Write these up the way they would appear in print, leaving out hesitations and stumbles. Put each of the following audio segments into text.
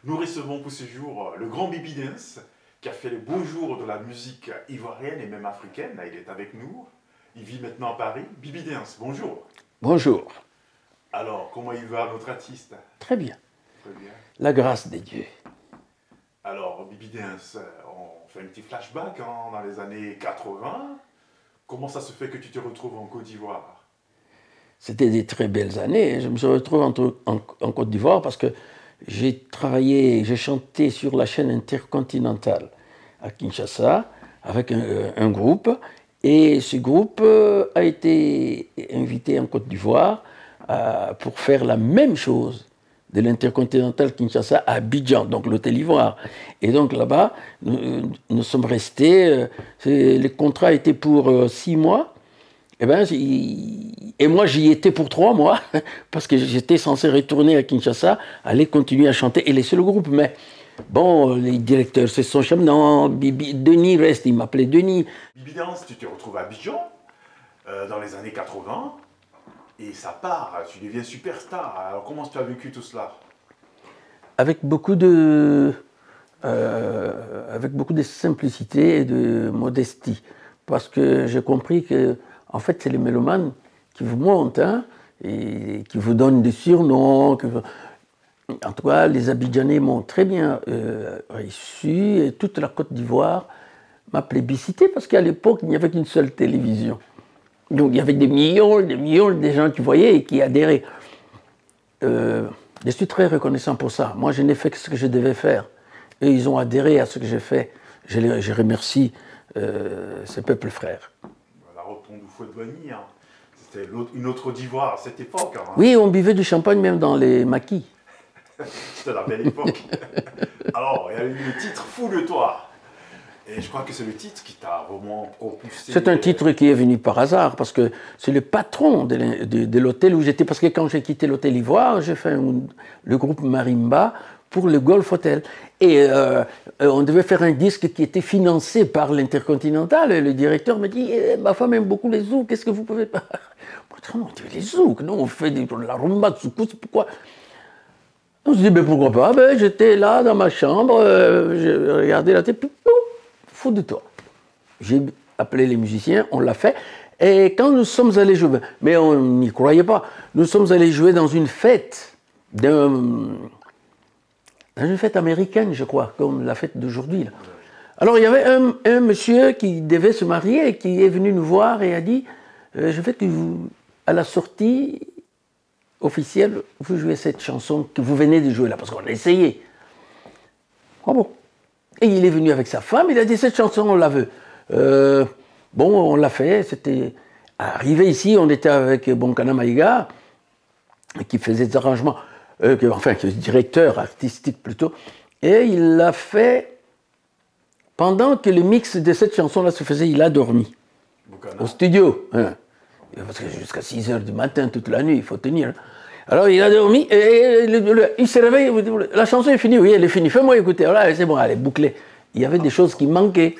Nous recevons pour ce jour le grand Bibi Dance, qui a fait les beaux jours de la musique ivoirienne et même africaine. Là, il est avec nous. Il vit maintenant à Paris. Bibi Dance, bonjour. Bonjour. Alors, comment il va notre artiste? Très bien. Très bien. La grâce des dieux. Alors, Bibi Dance, on fait un petit flashback dans les années 80. Comment ça se fait que tu te retrouves en Côte d'Ivoire? C'était des très belles années. Je me suis retrouvé en Côte d'Ivoire parce que j'ai travaillé, j'ai chanté sur la chaîne intercontinentale à Kinshasa avec un groupe. Et ce groupe a été invité en Côte d'Ivoire pour faire la même chose de l'intercontinental Kinshasa à Abidjan, donc l'Hôtel Ivoire. Et donc là-bas, nous sommes restés, le contrat était pour 6 mois, et moi j'y étais pour 3 mois, parce que j'étais censé retourner à Kinshasa, aller continuer à chanter et laisser le groupe. Mais bon, les directeurs se sont chamés, non, Denis reste, il m'appelait Denis. Bibi Dance, tu te retrouves à Abidjan dans les années 80. Et ça part, tu deviens superstar. Alors comment tu as vécu tout cela? Avec beaucoup de simplicité et de modestie. Parce que j'ai compris que, en fait, c'est les mélomanes qui vous montent, hein, et qui vous donnent des surnoms. En tout cas, les Abidjanais m'ont très bien reçu, et toute la Côte d'Ivoire m'a plébiscité, parce qu'à l'époque, il n'y avait qu'une seule télévision. Donc il y avait des millions de gens qui voyaient et qui adhéraient. Je suis très reconnaissant pour ça. Moi, je n'ai fait que ce que je devais faire. Et ils ont adhéré à ce que j'ai fait. Je remercie ces peuples frères. La rotonde du Fouet de Bagny, hein. C'était une autre d'Ivoire à cette époque. Hein. Oui, on buvait du champagne même dans les maquis. C'était la belle époque. Alors, il y a eu le titre « Fou de toi ». Et je crois que c'est le titre qui t'a vraiment propulsé. C'est un titre qui est venu par hasard, parce que c'est le patron de l'hôtel où j'étais. Parce que quand j'ai quitté l'hôtel Ivoire, j'ai fait le groupe Marimba pour le Golf Hotel. Et on devait faire un disque qui était financé par l'Intercontinental. Et le directeur me dit ma femme aime beaucoup les zouk, qu'est-ce que vous pouvez pas? Moi, je dis non, les zouk, non, on fait de la rumba, de soukous, pourquoi? On se dit mais pourquoi pas? Ben, j'étais là dans ma chambre, j'ai regardé la télé. Fou de toi. J'ai appelé les musiciens, on l'a fait. Et quand nous sommes allés jouer, mais on n'y croyait pas, nous sommes allés jouer dans une fête, américaine, je crois, comme la fête d'aujourd'hui. Alors il y avait un monsieur qui devait se marier et qui est venu nous voir et a dit je veux que vous, à la sortie officielle, vous jouez cette chanson que vous venez de jouer là, parce qu'on a essayé. Ah bon? Et il est venu avec sa femme, il a dit cette chanson on la veut. Bon, on l'a fait, c'était arrivé ici, on était avec Bonkana Maïga, qui faisait des arrangements, qui est directeur artistique plutôt, et il l'a fait pendant que le mix de cette chanson-là se faisait, il a dormi au studio. Hein. Parce que jusqu'à 6 h du matin, toute la nuit, il faut tenir. Alors il a dormi et il s'est réveillé. La chanson est finie, oui, elle est finie. Fais-moi écouter. Voilà, c'est bon, elle est bouclée. Il y avait des choses qui manquaient.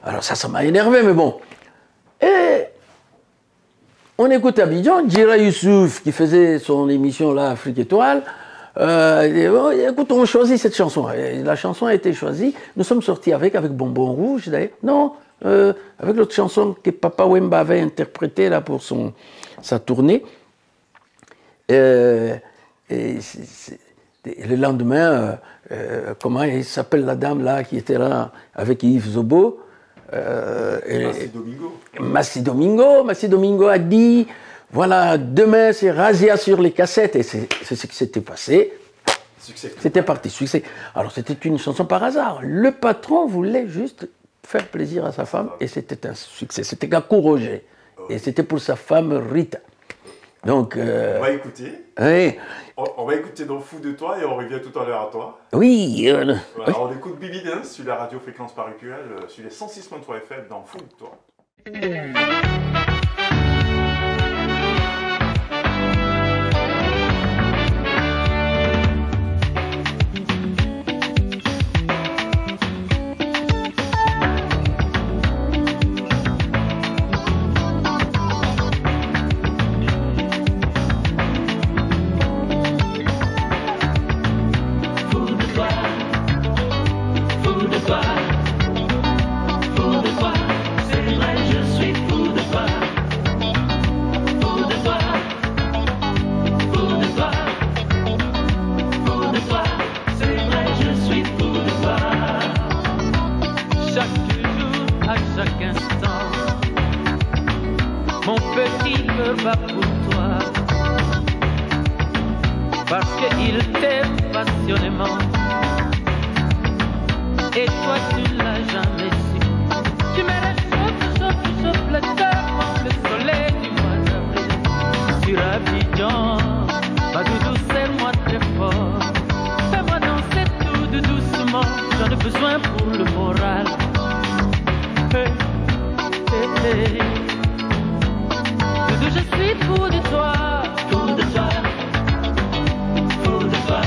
Alors ça m'a énervé, mais bon. Et on écoute Abidjan, Djira Youssouf, qui faisait son émission là, Afrique Étoile. Bon, écoute, on choisit cette chanson. Et la chanson a été choisie. Nous sommes sortis avec Bonbon Rouge, d'ailleurs. Non, avec l'autre chanson que Papa Wemba avait interprétée là pour sa tournée. Et le lendemain, comment il s'appelle la dame là qui était là avec Yves Zobo? Massi Domingo a dit voilà, demain c'est Razia sur les cassettes. Et c'est ce qui s'était passé. C'était parti, succès. Alors c'était une chanson par hasard. Le patron voulait juste faire plaisir à sa femme et c'était un succès. C'était Gakou Roger. Et c'était pour sa femme Rita. Donc, on va écouter. Oui. On va écouter dans Fou de toi et on revient tout à l'heure à toi. Oui. Voilà, oui. On écoute Bibi Dance sur la radio Fréquence Paricule, sur les 106.3 FM dans Fou de toi. Fou de toi. chaque instant. Mon petit cœur bat pour toi, parce qu'il t'aime passionnément. Et toi tu ne l'as jamais su. Tu mets les chauffe le cœur comme le soleil du mois d'avril. Sur Abidjan, ma doudou serre-moi très fort. Fais-moi danser tout doucement, j'en ai besoin pour le moral. Hey, hey, hey. Doudou, je suis fou de toi, fou de toi, fou de toi,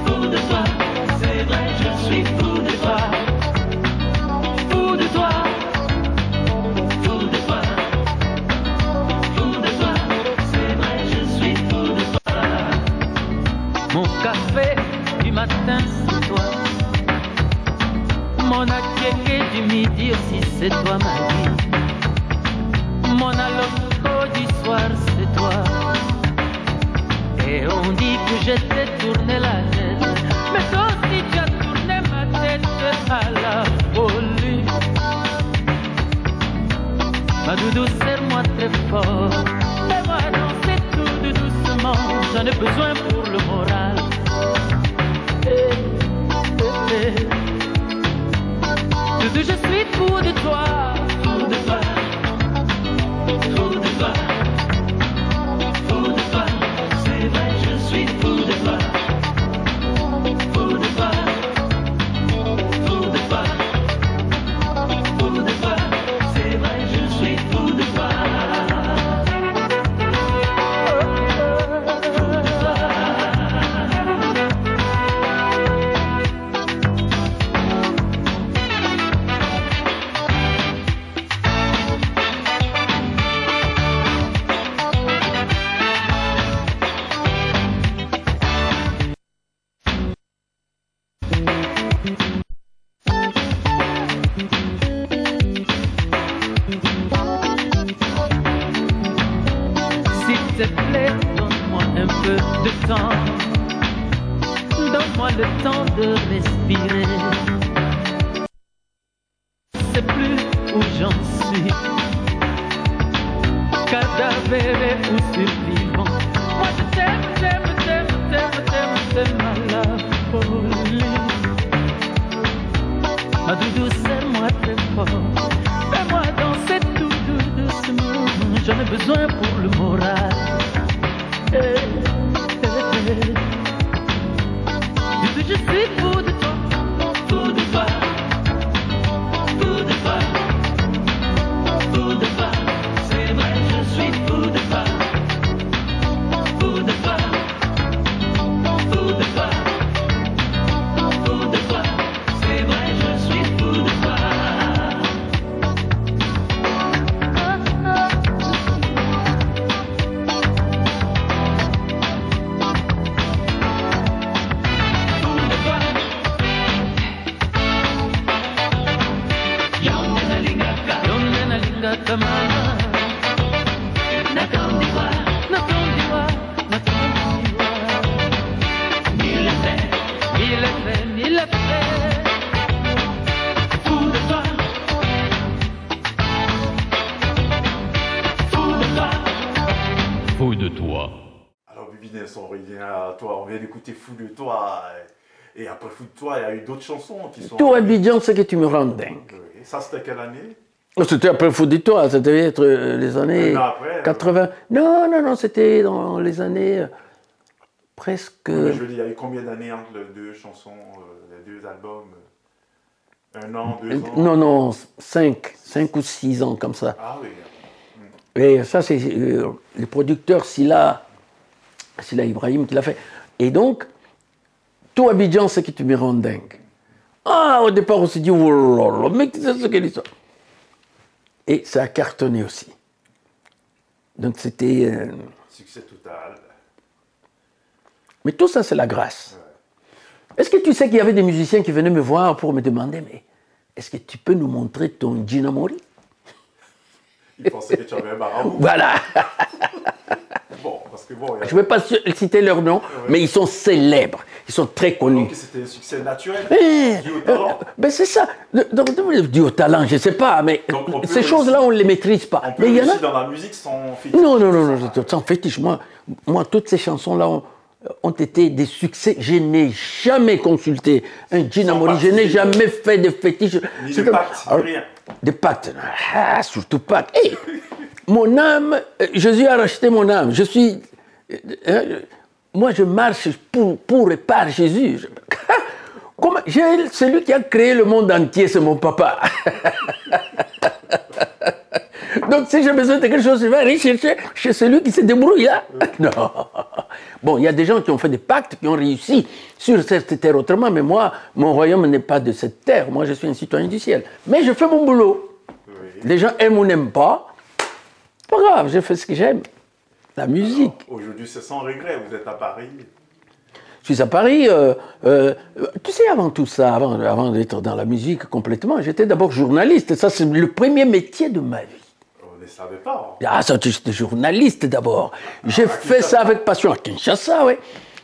fou de toi. C'est vrai, je suis fou de toi, fou de toi, fou de toi, fou de toi. C'est vrai, je suis fou de toi. Mon café du matin, c'est toi. Mon attiéké du midi aussi, c'est toi, ma vie. Mon aloko du soir, c'est toi. Et on dit que je t'ai tourné la tête, mais toi aussi tu as tourné ma tête à la folie. Ma doudou, serre-moi très fort, fais-moi danser tout doucement, j'en ai besoin pour le moral. Hey, hey, hey. Doudou, je suis fou de toi, fou de toi, fou de toi, fou de toi. C'est vrai, je suis fou de toi, fou de toi, fou de toi, fou de toi. C'est vrai, je suis fou de toi, fou de toi. S'il te plaît, donne-moi un peu de temps. Donne-moi le temps de respirer. Je sais plus où j'en suis, cadavéré ou survivant. Moi je t'aime à la folie. Ma doudou, serre-moi très fort, fais-moi danser tout doucement, j'en ai besoin pour le moral. Hey, hey, hey. Doudou, je suis fou de toi, fou de toi, fou de toi, fou de toi. C'est vrai, je suis fou de toi, fou de toi, fou de toi, fou de toi. C'est vrai, je suis fou de toi. Fou de toi. Alors Bibinès, on revient à toi, on vient d'écouter Fou de toi. Et après Fou de toi, il y a eu d'autres chansons qui sont... Tout Abidjan, c'est que tu me rends dingue. Oui. Ça, c'était quelle année? C'était après Fou de toi, ça devait être les années après, 80. Non, c'était dans les années presque... Mais je veux dire, il y a eu combien d'années entre les deux chansons, les deux albums? 1 an, 2 ans? Non, 5 ou 6 ans comme ça. Ah oui. Et ça, c'est le producteur Silla Ibrahim qui l'a fait. Et donc, tout Abidjan, c'est que tu me rends dingue. Ah, au départ, on s'est dit, oh là là, mais c'est ce qu'elle est ça. Et ça a cartonné aussi. Donc c'était... Succès total. Mais tout ça, c'est la grâce. Ouais. Est-ce que tu sais qu'il y avait des musiciens qui venaient me voir pour me demander, mais est-ce que tu peux nous montrer ton Ginamori? Ils pensaient que tu avais un marabout. Voilà. Bon, parce que bon... Je ne vais pas citer leur nom, mais ils sont célèbres. Ils sont très connus. Donc c'était un succès naturel, Eh, dû au talent. ben c'est ça. Donc, dû au talent, je ne sais pas, mais Donc, on peut ces choses-là, on ne les maîtrise pas. On peut Mais il y en a. réussir dans la musique sans fétiche. Non, sans fétiche. Moi, toutes ces chansons-là ont été des succès. Je n'ai jamais consulté un Gina Sans Mori, je n'ai participer. jamais fait de fétiche. Ni de pacte, ni rien. Des pactes. Ah, surtout pas. Hey, mon âme, Jésus a racheté mon âme. Je suis. Moi, je marche pour et par Jésus. Celui qui a créé le monde entier, c'est mon papa. Donc, si j'ai besoin de quelque chose, je vais aller chercher chez celui qui se débrouille là. Non. Bon, il y a des gens qui ont fait des pactes, qui ont réussi sur cette terre autrement, mais moi, mon royaume n'est pas de cette terre. Moi, je suis un citoyen du ciel. Mais je fais mon boulot. Oui. Les gens aiment ou n'aiment pas. Pas grave, je fais ce que j'aime. La musique. Aujourd'hui, c'est sans regret. Vous êtes à Paris. Je suis à Paris. Tu sais, avant tout ça, avant d'être dans la musique complètement, j'étais d'abord journaliste. Ça, c'est le premier métier de ma vie. On ne savait pas. Ah, ça, j'étais journaliste d'abord. J'ai fait ça avec passion à Kinshasa, oui.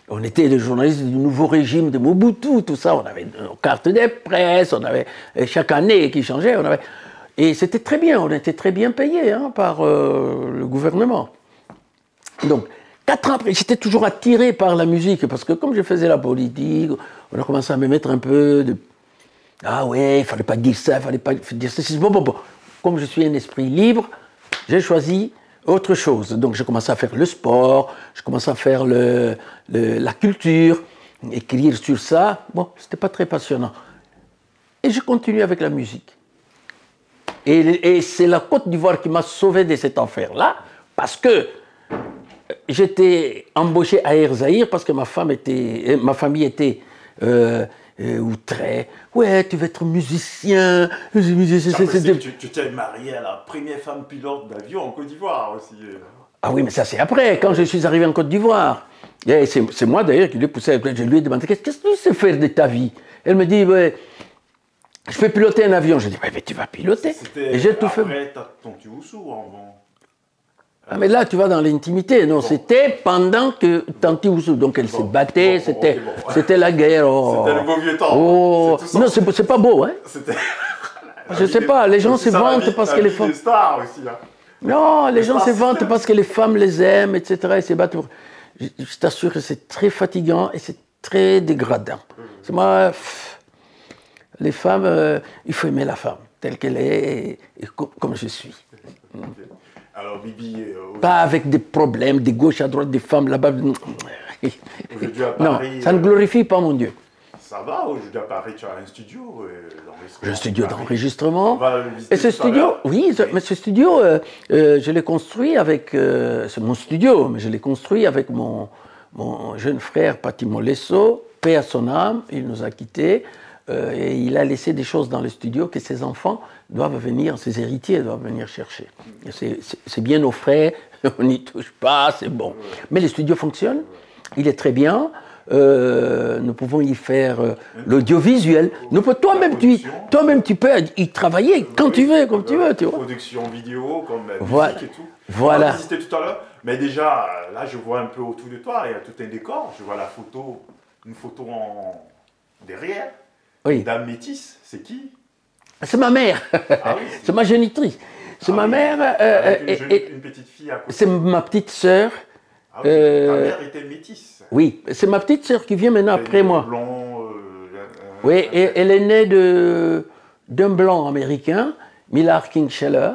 On était les journalistes du nouveau régime de Mobutu, tout ça. On avait nos cartes de presse, on avait chaque année qui changeait. Et c'était très bien, on était très bien payés par le gouvernement. Donc, 4 ans après, j'étais toujours attiré par la musique, parce que comme je faisais la politique, on a commencé à me mettre un peu de... Ah ouais, il ne fallait pas dire ça, il ne fallait pas dire ça. Bon. Comme je suis un esprit libre, j'ai choisi autre chose. Donc, j'ai commencé à faire le sport, je commençais à faire la culture, écrire sur ça. Bon, c'était pas très passionnant. Et je continue avec la musique. Et c'est la Côte d'Ivoire qui m'a sauvé de cet enfer-là, parce que j'étais embauché à Air Zahir, parce que ma famille était outrée. Ouais, tu veux être musicien. Tu t'es marié à la première femme pilote d'avion en Côte d'Ivoire aussi. Ah oui, mais ça c'est après, quand je suis arrivé en Côte d'Ivoire. C'est moi d'ailleurs qui l'ai poussé. Je lui ai demandé, qu'est-ce que tu sais faire de ta vie? Elle me dit, ouais, je fais piloter un avion. Je dis, mais tu vas piloter. Et j'ai tout fait. Après Tanti Oussou avant. Ah, mais là, tu vas dans l'intimité. Non, c'était pendant que Tanti Oussou. Donc, elle se battait, c'était la guerre. Oh. C'était le beau vieux temps. Oh. Non, c'est pas beau, hein. Je sais pas, les gens se vantent parce que les femmes. Stars aussi, hein. Non, les gens se vantent parce que les femmes les aiment, etc. Et se battent pour... Je t'assure que c'est très fatigant et c'est très dégradant. C'est moi, les femmes, il faut aimer la femme telle qu'elle est et comme je suis. Alors, Bibi... Pas avec des problèmes, des gauches à droite, des femmes là-bas. Aujourd'hui à Non, Paris... ça ne glorifie pas mon Dieu. Ça va, aujourd'hui à Paris, tu as un studio Un studio d'enregistrement. On va le visiter Et ce tout à studio, l'heure. oui, mais ce studio, je l'ai construit avec... c'est mon studio, mais je l'ai construit avec mon jeune frère Patimo Lesso, paix à son âme, il nous a quittés. Et il a laissé des choses dans le studio que ses enfants doivent venir, ses héritiers doivent venir chercher. C'est bien nos frères, on n'y touche pas, c'est bon. Mais le studio fonctionne, il est très bien. Nous pouvons y faire l'audiovisuel. Toi-même, tu peux y travailler quand tu veux, comme tu veux. Tu vois. Production vidéo, comme Voilà. musique et tout. Voilà. On va visiter tout à l'heure. Mais déjà, là, je vois un peu autour de toi, il y a tout un décor. Je vois une photo en derrière. Oui. Dame métisse, c'est qui? C'est ma mère. Ah oui, c'est ma génitrice. C'est ma mère. Avec une petite fille à côté. C'est ma petite sœur. Ah oui, ta mère était métisse. Oui, c'est ma petite sœur qui vient maintenant après moi. Blond, oui, et elle est née d'un blanc américain, Millard King-Scheller,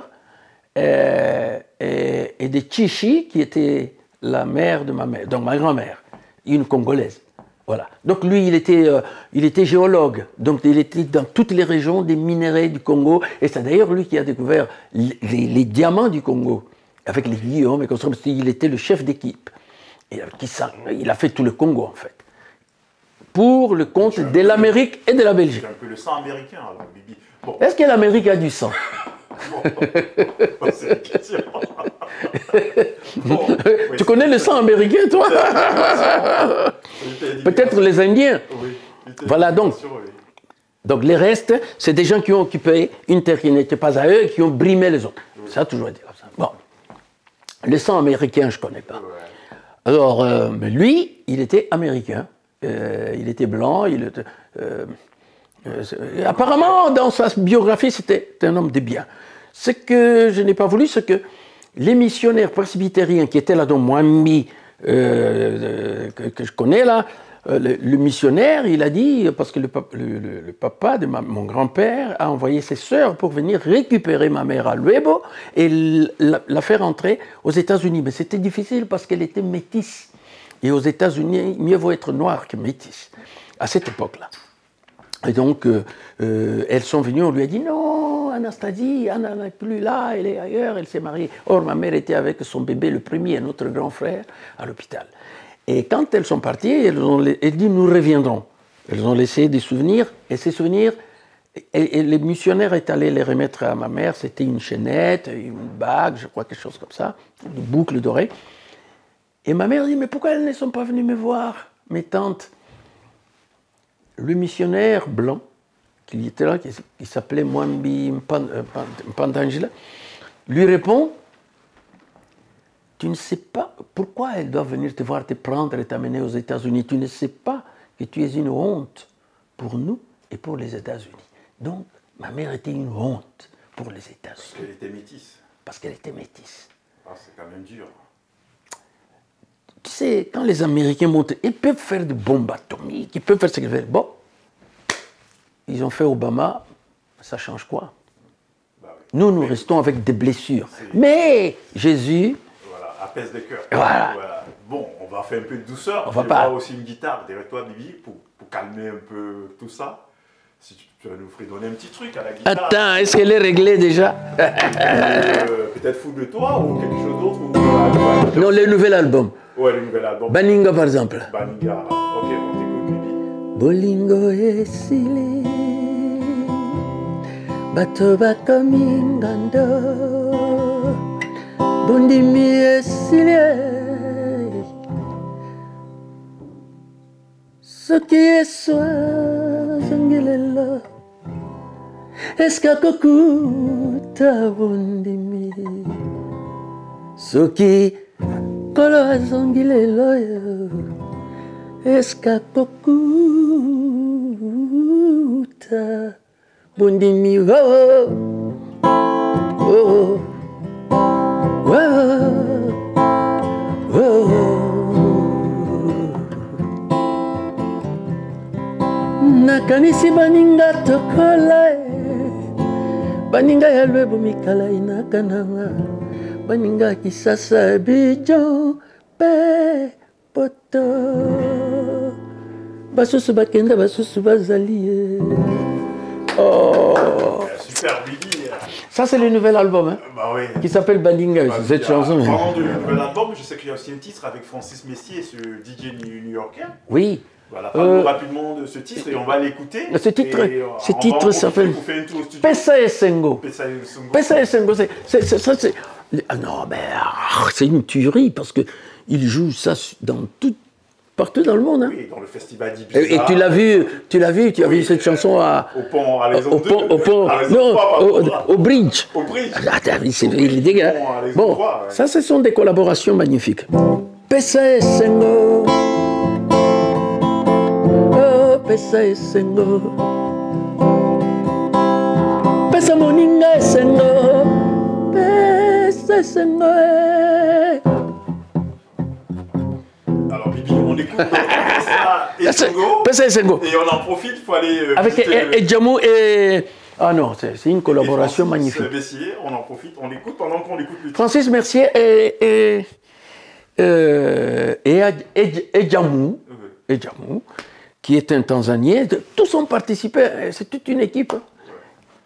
et de Chichi, qui était la mère de ma mère, donc ma grand-mère, une Congolaise. Voilà. Donc lui, il était géologue, donc il était dans toutes les régions des minerais du Congo, et c'est d'ailleurs lui qui a découvert les diamants du Congo, avec les guillaumes, et comme ça, parce qu'il était le chef d'équipe. Il a fait tout le Congo, en fait, pour le compte de l'Amérique et de la Belgique. C'est un peu le sang américain, alors, Bibi. Bon. Est-ce que l'Amérique a du sang? Bon, c'est une question. Bon, oui, tu connais le sang américain, toi? Peut-être les Indiens. Oui. Voilà, donc les restes, c'est des gens qui ont occupé une terre qui n'était pas à eux et qui ont brimé les autres. Oui. Ça a toujours été comme ça. Bon. Le sang américain, je ne connais pas. Ouais. Alors, mais lui, il était américain. Il était blanc. Apparemment, dans sa biographie, c'était un homme de bien. Ce que je n'ai pas voulu, c'est que les missionnaires presbytériens qui étaient là dans Mwambi, que je connais là, le missionnaire, il a dit, parce que le papa de mon grand-père a envoyé ses sœurs pour venir récupérer ma mère à Luebo et la faire entrer aux États-Unis. Mais c'était difficile parce qu'elle était métisse. Et aux États-Unis, mieux vaut être noir que métisse, à cette époque-là. Et donc, elles sont venues, on lui a dit non, Anastasie, Anna n'est plus là, elle est ailleurs, elle s'est mariée. Or, ma mère était avec son bébé, le premier, notre grand frère, à l'hôpital. Et quand elles sont parties, elles dit nous reviendrons. Elles ont laissé des souvenirs, et ces souvenirs, et les missionnaires est allé les remettre à ma mère, c'était une chaînette, une bague, je crois, quelque chose comme ça, une boucle dorée. Et ma mère dit mais pourquoi elles ne sont pas venues me voir, mes tantes? Le missionnaire blanc, qui était là, qui s'appelait Mwambi Mpandangila, lui répond tu ne sais pas pourquoi elle doit venir te voir, te prendre et t'amener aux États-Unis. Tu ne sais pas que tu es une honte pour nous et pour les États-Unis. Donc, ma mère était une honte pour les États-Unis. Parce qu'elle était métisse. Parce qu'elle était métisse. Ah, c'est quand même dur. Tu sais, quand les Américains montent, ils peuvent faire des bombes atomiques, ils peuvent faire ce qu'ils veulent. Bon, ils ont fait Obama, ça change quoi? Bah oui. Nous restons avec des blessures. Mais Jésus... Voilà, apaise des cœurs. Voilà. Bon, on va faire un peu de douceur. On va pas... aussi une guitare derrière toi, Bibi, pour calmer un peu tout ça. Si tu vas nous fredonner un petit truc à la guitare. Attends, est-ce qu'elle est réglée déjà? Peut-être Fou de toi ou quelque chose d'autre ou... Non, le nouvel album. Ouais, le nouvel album. Baninga par exemple. Baninga, ok, on t'écoute, Bibi. Bolingo esili, bato bakamingando, bundimi esili, soki eswa zongelela, eskakokuta bundimi, soki kolo azongilelo yo, eskakokuta bundimi oh oh oh oh nakanisi baninga tokola baninga ya Luebo mikala inakananga baninga kisasa Abidjan pe poto basusu bakenda basusu bazali. Oh super, Bibi. Ça c'est le nouvel album hein, bah oui. Qui s'appelle Baninga, cette chanson. Parlant du nouvel album, je sais qu'il y a aussi un titre avec Francis Messier, ce DJ new-yorkais. Oui. Voilà, parle-nous rapidement de ce titre et on va l'écouter. Ce titre s'appelle Pesa et Sengo. Pesa et Sengo, c'est... Ah non, mais c'est une tuerie parce qu'il joue ça partout dans le monde. Hein. Oui, dans le festival d'Ibiza. Et tu as vu cette chanson au pont, à Raison 2. Au Bridge. Au Bridge. Ah, il est dégueulasse. Bon, ça, ce sont des collaborations magnifiques. Pesa et Sengo. Oh, Pesa et Sengo. Pesa moninga et Sengo. Pesa et Sengo. Alors, Bibi, on écoute Pesa et Sengo. Et on en profite, il faut aller... avec Edjamou et... Ah non, c'est une collaboration magnifique. Francis Messier, on en profite, on l'écoute pendant qu'on écoute le titre. Francis Messier et Edjamou, qui est un Tanzanien. Tous ont participé, c'est toute une équipe.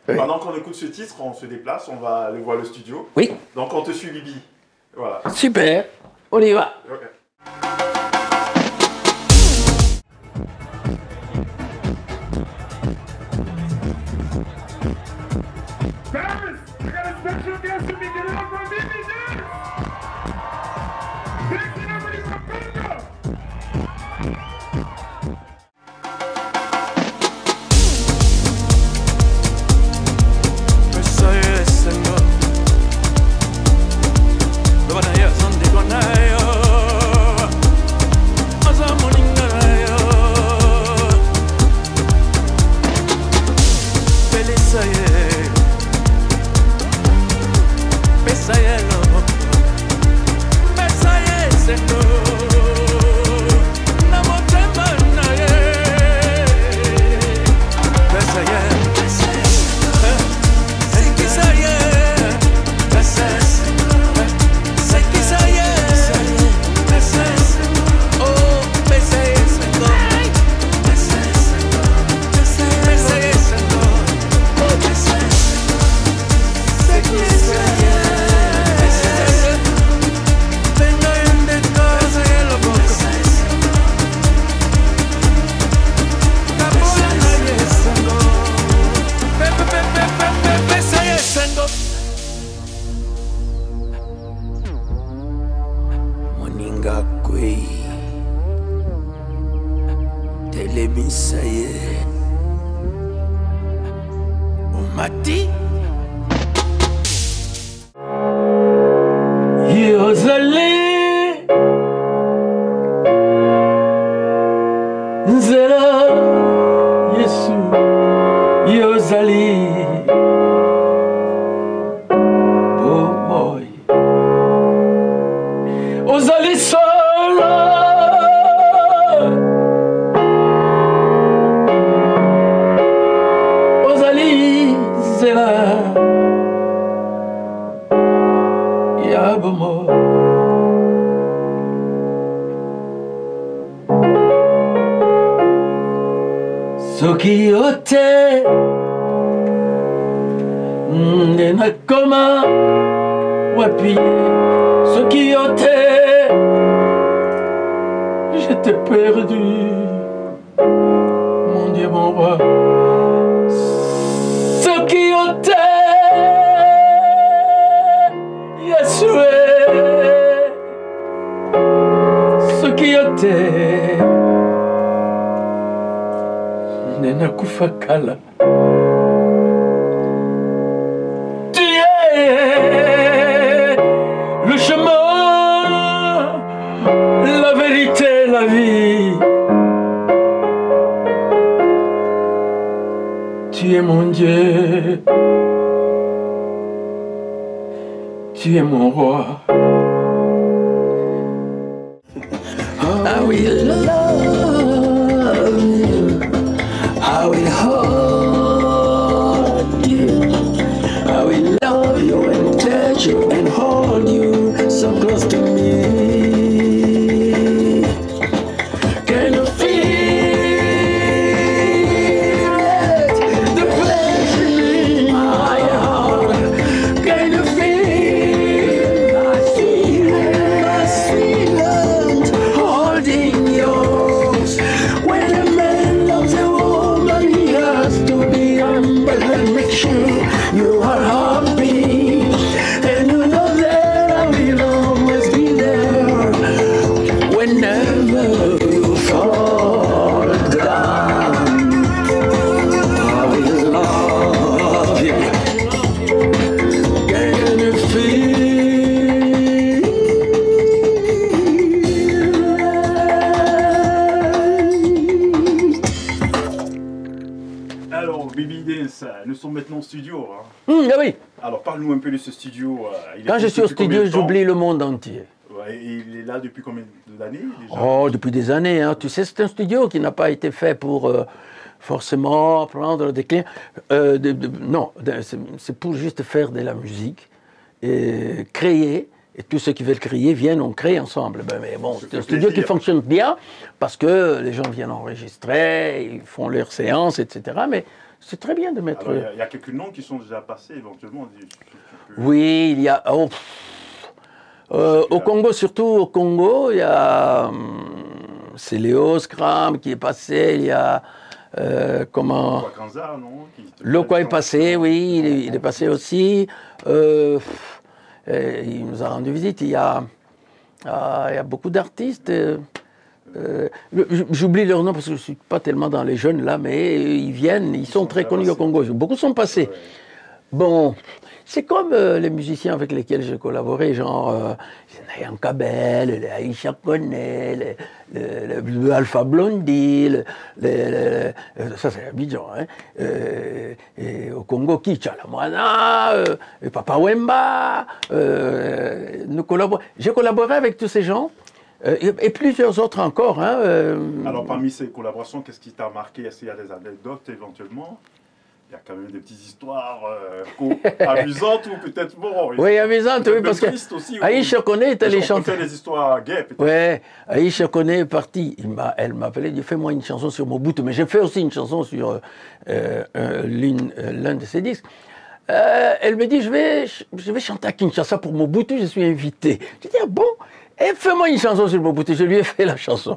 Ouais. Pendant qu'on écoute ce titre, on se déplace, on va aller voir le studio. Oui. Donc on te suit, Bibi. Voilà. Super, on y va. Okay. bomo. Soki ote Nena koma Wapi Soki ote Je t'ai perdu Mon Dieu mon roi Soki ote Yeshua Soki ote Nena Kufakala. Tu es le chemin, la vérité, la vie. Tu es mon Dieu. Tu es mon roi. I will love you. I will hold you. I will love you and touch you and hold you so close to me. Can you feel it? The pleasure in my heart. Can you feel my sweet hand holding yours? When a man loves a woman, he has to be humble and make sure you are happy. And you know that I will always be there whenever you fall down. I will love you. Can you feel it? Alors, Baby Dance, nous sommes maintenant au studio. Hein. Ah oui, Alors, parle-nous un peu de ce studio. Il quand je existe suis au depuis combien studio, de temps? j'oublie le monde entier. Ouais, et il est là depuis combien d'années déjà? Oh, depuis des années. Hein. Tu sais, c'est un studio qui n'a pas été fait pour forcément prendre des clients. Non, c'est pour juste faire de la musique et créer. Et tous ceux qui veulent créer viennent, on crée ensemble. Ben, mais bon, c'est un studio qui fonctionne bien parce que les gens viennent enregistrer, ils font leurs séances, etc. Mais c'est très bien de mettre. Alors, il y a quelques noms qui sont déjà passés éventuellement. Tu peux- Oui, il y a. Oh, au Congo, surtout au Congo, il y a. C'est Léo Scram qui est passé, il y a. Comment. Wakanza, non? Lokwa est passé, oui, il est passé aussi. Il nous a rendu visite. Il y a beaucoup d'artistes. J'oublie leur nom parce que je ne suis pas tellement dans les jeunes là, mais ils viennent, ils sont très connus au Congo. Beaucoup sont passés. Ouais. Bon, c'est comme les musiciens avec lesquels j'ai collaboré, genre Nayan Kabel, les Aïcha Koné, le Alpha Blondie, ça c'est Abidjan, hein, et au Congo, Kichalamwana, Papa Wemba, j'ai collaboré avec tous ces gens. Et plusieurs autres encore. Hein, Alors, parmi ces collaborations, qu'est-ce qui t'a marqué? Est-ce qu'il y a des anecdotes éventuellement? Il y a quand même des petites histoires amusantes ou peut-être bon. Oui, amusantes, oui, parce que aussi, Aïcha Koné est allée chanter. On fait des histoires gaies, peut-être. Oui, Aïcha Koné est partie. Elle m'a appelé, dit fais-moi une chanson sur Mobutu. Mais j'ai fait aussi une chanson sur l'un de ses disques. Elle me dit je vais chanter à Kinshasa pour Mobutu, je suis invité. J'ai dit ah bon? Et fais-moi une chanson sur Mobutu. Je lui ai fait la chanson.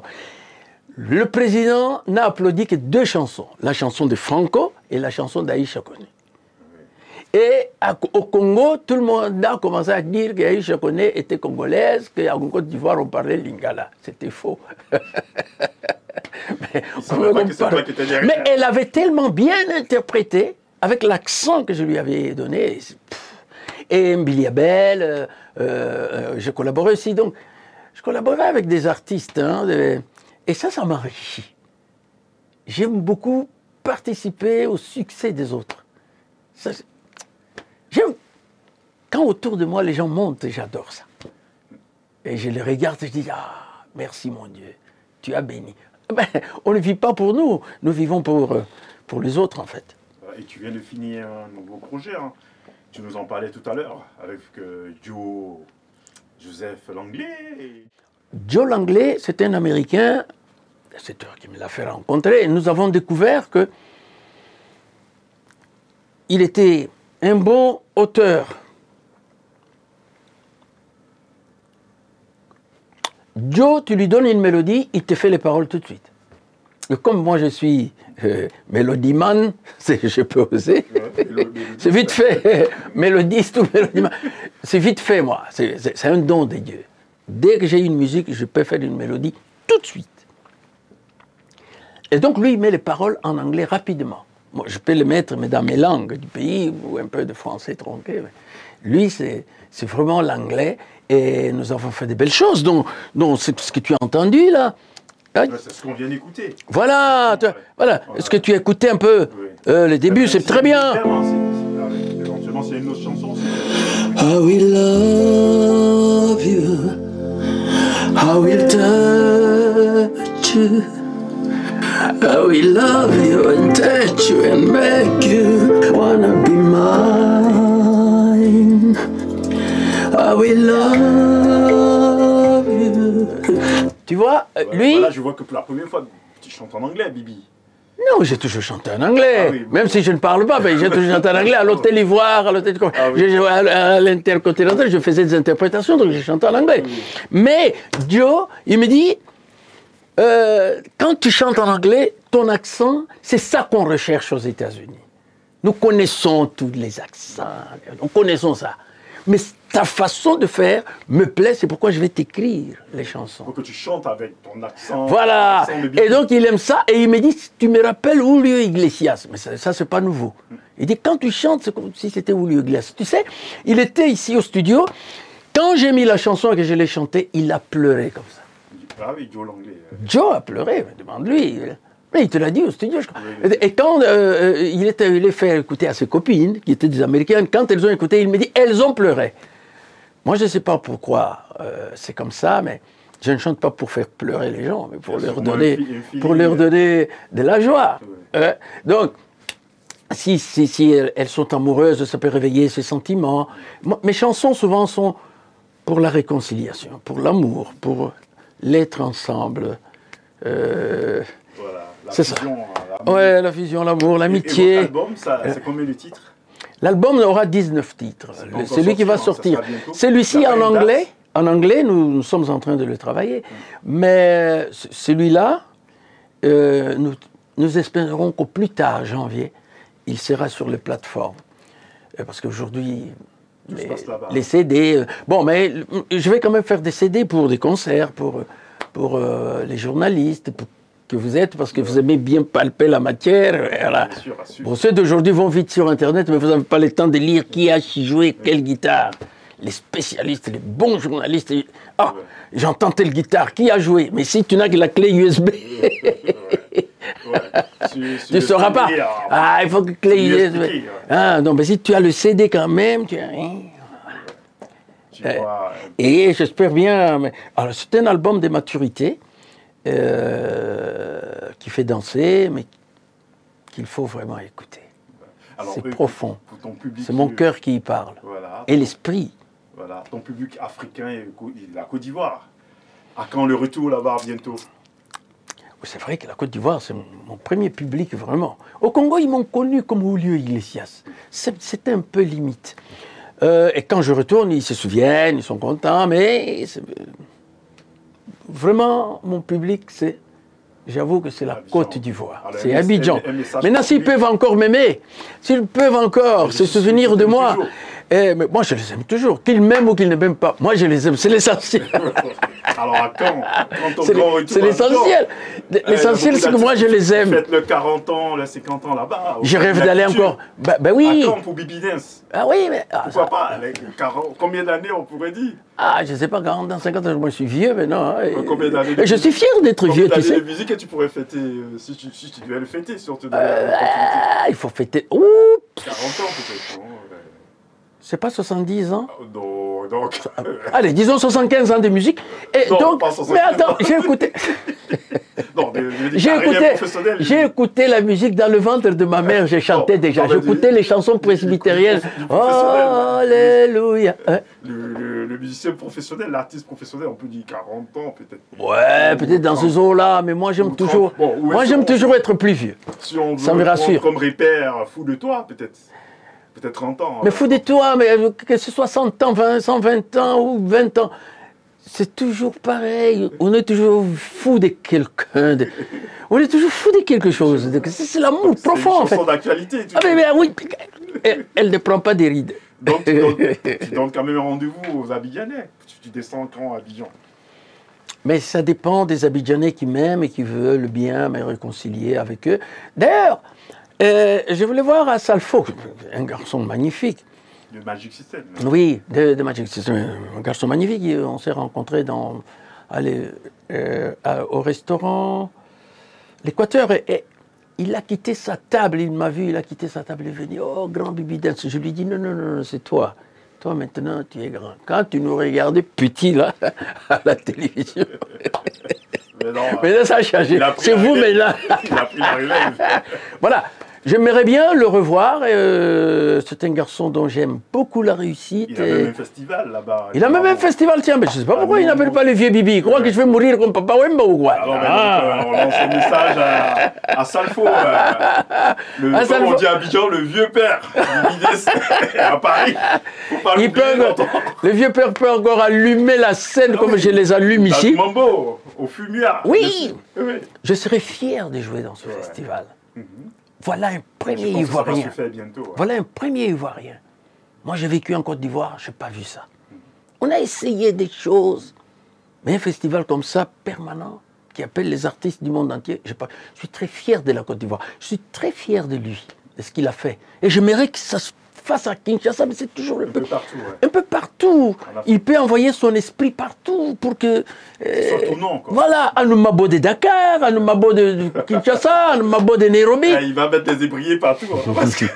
Le président n'a applaudi que 2 chansons. La chanson de Franco et la chanson d'Aïcha Koné. Et au Congo, tout le monde a commencé à dire qu'Aïcha Koné était congolaise, qu'en Côte d'Ivoire, on parlait lingala. C'était faux. Mais elle avait tellement bien interprété, avec l'accent que je lui avais donné. Et Mbili Abel, j'ai collaboré aussi. Donc, je collaborais avec des artistes. Hein, et ça m'enrichit. J'aime beaucoup participer au succès des autres. J'aime. Quand autour de moi, les gens montent, j'adore ça. Et je les regarde et je dis, ah, merci mon Dieu, tu as béni. Ben, on ne vit pas pour nous, nous vivons pour les autres en fait. Et tu viens de finir un nouveau projet, hein. Tu nous en parlais tout à l'heure, avec Joe Joseph Langlais. Joe Langlais, c'est un Américain, c'est toi qui me l'a fait rencontrer, et nous avons découvert que il était un bon auteur. Joe, tu lui donnes une mélodie, il te fait les paroles tout de suite. Et comme moi je suis mélodiman, je peux oser, c'est vite fait, mélodiste ou mélodiman, c'est vite fait moi, c'est un don de Dieu. Dès que j'ai une musique, je peux faire une mélodie tout de suite. Et donc lui, il met les paroles en anglais rapidement. Moi, je peux les mettre mais dans mes langues du pays, ou un peu de français tronqué. Lui, c'est vraiment l'anglais, et nous avons fait des belles choses, dont c'est ce que tu as entendu là. Ouais, c'est ce qu'on vient d'écouter. Voilà, voilà. Est-ce que tu as écouté un peu le début, c'est très bien. Éventuellement, c'est une autre chanson. How we love you, how we touch you, how we love you and touch you and make you wanna be mine. How we love you. Tu vois, lui... Voilà, je vois que pour la première fois, tu chantes en anglais, Bibi. Non, j'ai toujours chanté en anglais. Ah oui, même si je ne parle pas, mais j'ai toujours chanté en anglais à l'Hôtel Ivoire, à l'Hôtel... à l'Intercontinental, je faisais des interprétations, donc j'ai chanté en anglais. Oui. Mais Joe, il me dit, quand tu chantes en anglais, ton accent, c'est ça qu'on recherche aux États-Unis. Nous connaissons tous les accents, nous connaissons ça. Mais ta façon de faire me plaît, c'est pourquoi je vais t'écrire les chansons. Pour que tu chantes avec ton accent. Voilà. Et donc il aime ça, et il me dit, tu me rappelles Julio Iglesias. Mais ça c'est pas nouveau. Il dit, quand tu chantes, c'est comme si c'était Julio Iglesias. Tu sais, il était ici au studio, quand j'ai mis la chanson et que je l'ai chantée, il a pleuré comme ça. Ah oui, Joe Langlais. Joe a pleuré, demande-lui. Mais il te l'a dit au studio. Oui. Et quand il est fait écouter à ses copines, qui étaient des Américaines, quand elles ont écouté, il me dit, elles ont pleuré. Moi, je ne sais pas pourquoi c'est comme ça, mais je ne chante pas pour faire pleurer les gens, mais pour leur donner de la joie. Oui. Donc, si elles sont amoureuses, ça peut réveiller ces sentiments. Mes chansons, souvent, sont pour la réconciliation, pour l'amour, pour l'être ensemble. Voilà, c'est ça. Ouais, la fusion, l'amour, l'amitié. Et votre album, c'est combien de titres? L'album aura 19 titres. C'est lui qui va sortir. Celui-ci en anglais, nous sommes en train de le travailler. Mais celui-là, nous espérons qu'au plus tard, janvier, il sera sur les plateformes. Parce qu'aujourd'hui, les CD... bon, mais je vais quand même faire des CD pour des concerts, pour les journalistes, que vous êtes, parce que vous aimez bien palper la matière. Voilà. Bien sûr, bon, ceux d'aujourd'hui vont vite sur Internet, mais vous n'avez pas le temps de lire qui a joué quelle guitare. Les spécialistes, les bons journalistes. Ah, j'entends telle guitare, qui a joué? Mais si tu n'as que la clé USB, tu ne sauras pas. Ah, il faut que clé USB. Ah, non, mais si tu as le CD quand même, tu as rien. Et j'espère bien. Mais... alors, c'est un album de maturité. Qui fait danser, mais qu'il faut vraiment écouter. C'est profond. C'est mon cœur qui y parle. Voilà. Et l'esprit. Voilà. Ton public africain et la Côte d'Ivoire. À quand le retour là-bas bientôt? C'est vrai que la Côte d'Ivoire, c'est mon premier public vraiment. Au Congo, ils m'ont connu comme Julio Iglesias. C'était un peu limite. Et quand je retourne, ils se souviennent, ils sont contents, mais... vraiment, mon public, j'avoue que c'est la Côte d'Ivoire. C'est Abidjan. Maintenant, s'ils peuvent encore m'aimer, s'ils peuvent encore se souvenir de moi, mais moi, je les aime toujours. Qu'ils m'aiment ou qu'ils ne m'aiment pas, moi, je les aime. C'est l'essentiel. Alors, à quand ton grand retour? C'est l'essentiel. L'essentiel, c'est que moi, je les aime. Faites le 40 ans, le 50 ans là-bas. Je rêve d'aller encore. Ben oui. À quand pour Bibi Dance? Ah oui, mais... pourquoi pas? Avec 40, combien d'années on pourrait dire? Ah, je ne sais pas, 40 ans, 50 ans, moi je suis vieux maintenant. Combien d'années? Je suis fier d'être vieux, tu sais. Combien d'années de musique que tu pourrais fêter, si tu devais le fêter, surtout dans il faut fêter... 40 ans peut-être. C'est pas 70 ans? Non, donc... Allez, disons 75 ans de musique. Et Non, donc, pas 75 mais attends, j'ai écouté. Non, J'ai écouté la musique dans le ventre de ma mère, j'ai chanté déjà. J'écoutais les chansons presbytériennes. Oh, alléluia. Hein? Le musicien professionnel, l'artiste professionnel, on peut dire 40 ans peut-être. Ouais, peut-être dans ce zoo-là, mais moi j'aime toujours, toujours être plus vieux. Si on Ça me veut rassure. prendre comme repère, fou de toi, peut-être 30 ans. Mais fou de toi, mais que ce soit 100 ans, 120 ans ou 20 ans, c'est toujours pareil. On est toujours fou de quelqu'un. On est toujours fou de quelque chose. C'est l'amour profond, en fait. C'est une chanson d'actualité. Ah, mais oui, elle ne prend pas des rides. Donc, tu donnes quand même un rendez-vous aux Abidjanais. Tu descends quand à Abidjan? Mais ça dépend des Abidjanais qui m'aiment et qui veulent bien me réconcilier avec eux. D'ailleurs, je voulais voir à Salfo, un garçon magnifique. De Magic System. Oui, de Magic System, un garçon magnifique. On s'est rencontrés au restaurant L'Équateur. Et il a quitté sa table, il m'a vu, il a quitté sa table, il est venu, oh, grand Bibi Dance. Je lui ai dit, non, non, non, c'est toi. Toi, maintenant, tu es grand. Quand tu nous regardais petit, là, à la télévision. Mais là, ça a changé. C'est vous, mais là. Il a pris la relève. Voilà. J'aimerais bien le revoir. C'est un garçon dont j'aime beaucoup la réussite. Il a même un festival là-bas. Il a même un festival, tiens, mais je ne sais pas pourquoi il n'appelle pas le vieux Bibi. Il croit que je vais mourir comme Papa Wemba ou quoi? Alors, on lance un message à Salfo. Comme on dit à Abidjan, le vieux père. À Paris. Faut pas le vieux père peut encore allumer la scène comme je les allume ici. Mambo, au fumier. Oui. Je serais fier de jouer dans ce festival. Voilà un premier Ivoirien. Voilà un premier Ivoirien. Moi, j'ai vécu en Côte d'Ivoire, je n'ai pas vu ça. On a essayé des choses, mais un festival comme ça, permanent, qui appelle les artistes du monde entier, je suis très fier de la Côte d'Ivoire. Je suis très fier de lui, de ce qu'il a fait. Et j'aimerais que ça se fasse à Kinshasa, mais c'est toujours un peu partout. Il peut envoyer son esprit partout pour que... voilà, à Numabo de Dakar, à Numabo de Kinshasa, à Numabo de Nairobi. Il va mettre des ébriers partout. C'est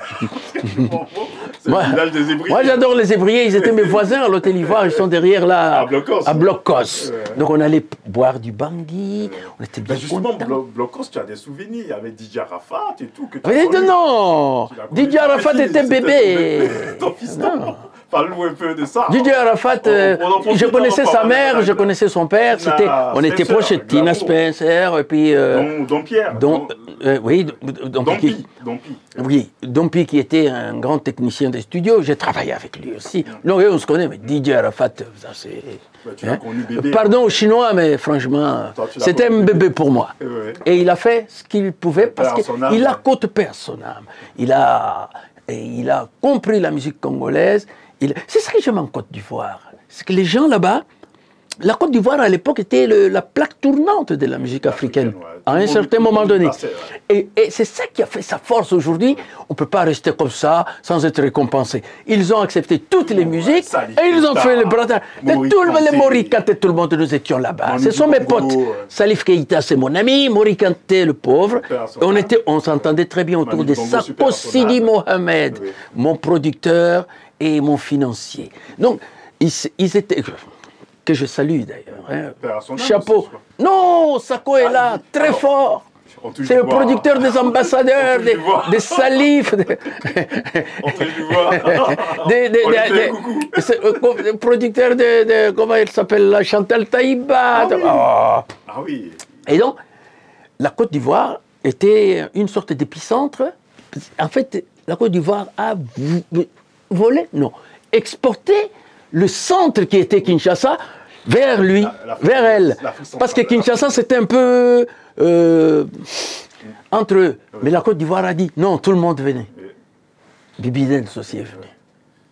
le village des ébriers. Moi, j'adore les ébriers. Ils étaient mes voisins à l'hôtel Ivoire. Ils sont derrière là, à Blocos. Donc, on allait boire du bangui. On était bien justement, Blocos, tu as des souvenirs avec DJ Arafat et tout. Non, DJ Arafat était bébé. Ton fils, non. Parle-nous un peu de ça. DJ Arafat, je connaissais sa mère, je connaissais son père. On était proches de Tina Spencer et puis... Don Pierre. Oui, Dompi. Oui, Dompi qui était un grand technicien des studios. J'ai travaillé avec lui aussi. Non, on se connaît, mais DJ Arafat, ça c'est... Tu l'as connu bébé. Pardon aux Chinois, mais franchement, c'était un bébé pour moi. Et il a fait ce qu'il pouvait parce qu'il a côté son âme. Il a compris la musique congolaise. C'est ça que j'aime en Côte d'Ivoire. C'est que les gens là-bas, la Côte d'Ivoire à l'époque était la plaque tournante de la musique africaine, à un certain moment donné. Et c'est ça qui a fait sa force aujourd'hui. On ne peut pas rester comme ça sans être récompensé. Ils ont accepté toutes les musiques et ils ont fait le bradage. Les Morikante, tout le monde, nous étions là-bas. Ce sont mes potes. Salif Keïta, c'est mon ami. Morikante, le pauvre. On s'entendait très bien autour de Sako Sidi Mohamed, mon producteur et mon financier. Donc, ils étaient... que je salue d'ailleurs. Chapeau. Non, Sako est là, très fort. C'est le producteur des ambassadeurs, des Salif. Le producteur de comment elle s'appelle, la Chantal Taïba. Ah oui. Et donc, la Côte d'Ivoire était une sorte d'épicentre. En fait, la Côte d'Ivoire a volé, non, exporté le centre qui était Kinshasa vers lui, vers elle. Parce que Kinshasa, c'était un peu entre eux. Mais la Côte d'Ivoire a dit, non, tout le monde venait. Bibi Dance aussi est venu.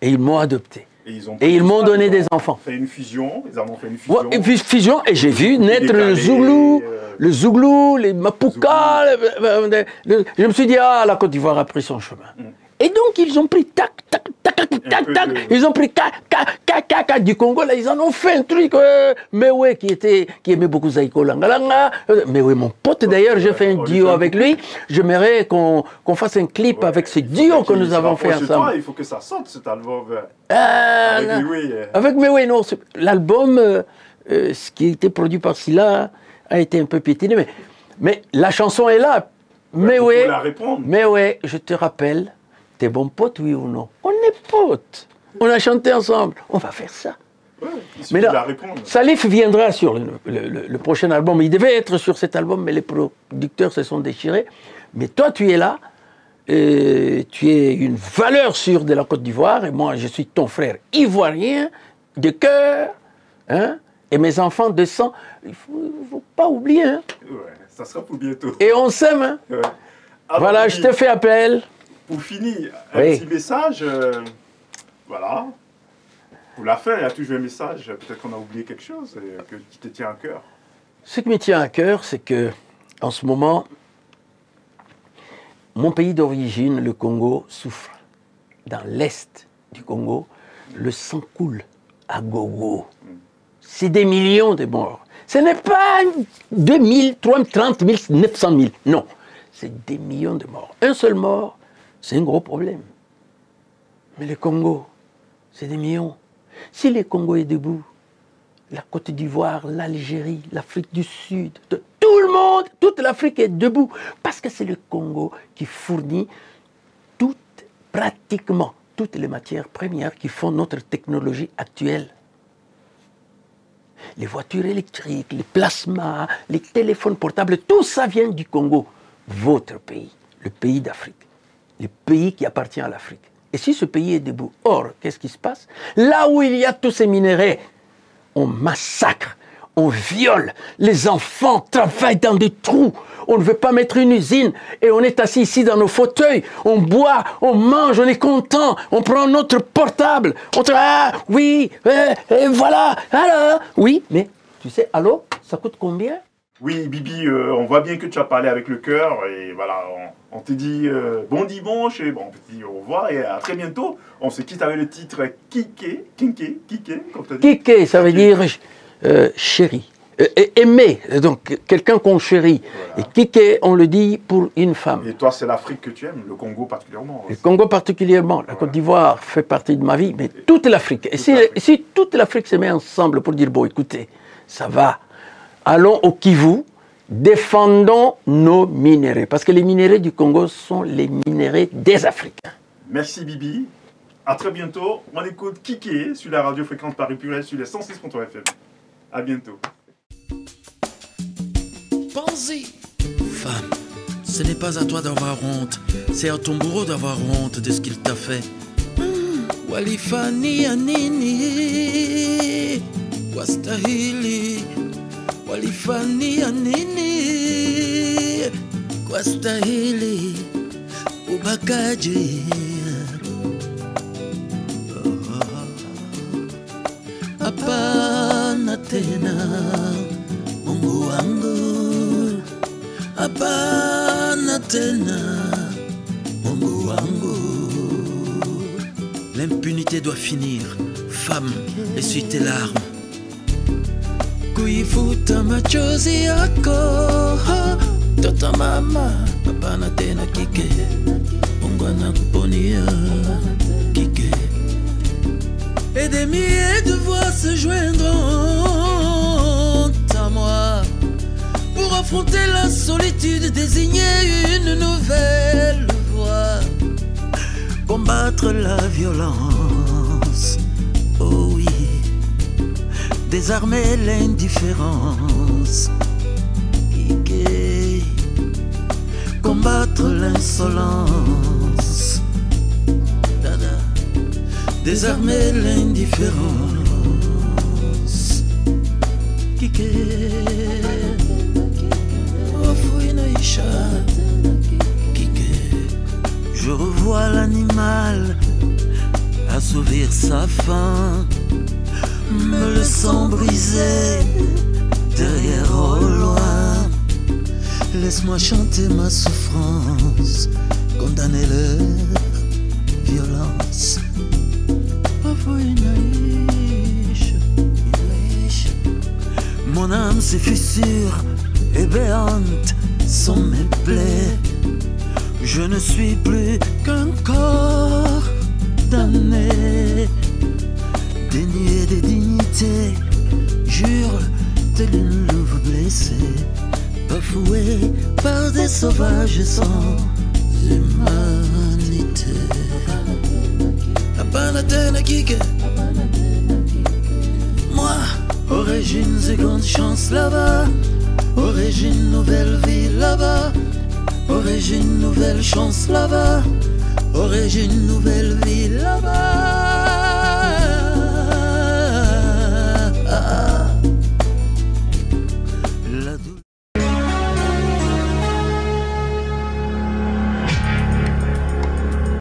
Et ils m'ont adopté. Et ils m'ont donné des enfants. Fait une fusion, ils en ont fait une fusion. Ouais, une fusion, et j'ai vu naître le Zouglou, les Mapuka. Je me suis dit, ah, la Côte d'Ivoire a pris son chemin. Et donc, ils ont pris tac, tac, tac, tac. Ils ont pris du Congo, là, ils en ont fait un truc. Mewe qui aimait beaucoup Zaiko Langalanga. Mewe, mon pote d'ailleurs, j'ai fait un duo avec lui. J'aimerais qu'on fasse un clip avec ce duo que nous avons fait ensemble. Toi, il faut que ça sorte cet album. Avec Mewe, non. L'album, ce qui a été produit par Silla, a été un peu piétiné. Mais la chanson est là. Mewe, je te rappelle. T'es bon pote, oui ou non? On est potes. On a chanté ensemble. On va faire ça. Ouais, mais là, Salif viendra sur le prochain album. Il devait être sur cet album, mais les producteurs se sont déchirés. Mais toi, tu es là. Tu es une valeur sûre de la Côte d'Ivoire. Et moi, je suis ton frère ivoirien, de cœur. Hein, et mes enfants de sang. Il ne faut pas oublier. Hein. Ouais, ça sera pour bientôt. Et on s'aime. Hein. Ouais. Voilà, je te fais appel. Pour finir, un petit message, voilà, pour la fin, il y a toujours un message, peut-être qu'on a oublié quelque chose qui te tient à cœur. Ce qui me tient à cœur, c'est que, en ce moment, mon pays d'origine, le Congo, souffre. Dans l'est du Congo, le sang coule à gogo. C'est des millions de morts. Ce n'est pas 2000, 30 000, 900 000, non. C'est des millions de morts. Un seul mort, c'est un gros problème. Mais le Congo, c'est des millions. Si le Congo est debout, la Côte d'Ivoire, l'Algérie, l'Afrique du Sud, tout le monde, toute l'Afrique est debout. Parce que c'est le Congo qui fournit pratiquement toutes les matières premières qui font notre technologie actuelle. Les voitures électriques, les plasmas, les téléphones portables, tout ça vient du Congo. Votre pays, le pays d'Afrique. Le pays qui appartient à l'Afrique. Et si ce pays est debout, or, qu'est-ce qui se passe? Là où il y a tous ces minéraux, on massacre, on viole, les enfants travaillent dans des trous, on ne veut pas mettre une usine, et on est assis ici dans nos fauteuils, on boit, on mange, on est content, on prend notre portable, on dit, ah oui, voilà, alors, oui, mais tu sais, allô, ça coûte combien? Oui, Bibi, on voit bien que tu as parlé avec le cœur et voilà, on te dit bon dimanche et bon, on te dit au revoir et à très bientôt. On se quitte avec le titre Kike, comme tu as dit. Kike, ça veut dire chéri, aimer, donc quelqu'un qu'on chérit. Voilà. Et Kike, on le dit pour une femme. Et toi, c'est l'Afrique que tu aimes, le Congo particulièrement. Le Congo particulièrement, la Côte d'Ivoire fait partie de ma vie, mais toute l'Afrique. Et si toute l'Afrique se met ensemble pour dire, bon, écoutez, ça va. Allons au Kivu, défendons nos minéraux. Parce que les minéraux du Congo sont les minéraux des Africains. Merci Bibi. À très bientôt. On écoute Kike sur la radio Fréquence Paris Purel sur les 106.3 FM. À bientôt. Pensez, femme, ce n'est pas à toi d'avoir honte. C'est à ton bourreau d'avoir honte de ce qu'il t'a fait. Walifani anini, wastahili. Walifania nini kwa stahili ubakaji? Hapana tena Mungu wangu, hapana tena Mungu wangu. L'impunité doit finir. Femme, essuie tes larmes. Kuifuta machozi yako, tota mama, hapana tena Kike, Mungu anakuponia Kike. Et des milliers de voix se joindront à moi pour affronter la solitude, désigner une nouvelle voie, combattre la violence. Oh oui, désarmer l'indifférence, Kike, combattre l'insolence, Dada, désarmer l'indifférence, Kike, Ofouinaïcha, Kike. Je revois l'animal assouvir sa faim, me le sens brisé derrière au loin. Laisse-moi chanter ma souffrance, condamner leur violence. Mon âme, ses fissures et béante sont mes plaies. Je ne suis plus qu'un corps damné, dénué de dignité, jure tel une louve blessée, bafoué par des sauvages sans humanité. Apanatena Kike, moi, origine seconde chance là-bas, origine nouvelle vie là-bas, origine nouvelle chance là-bas, origine nouvelle vie là-bas. La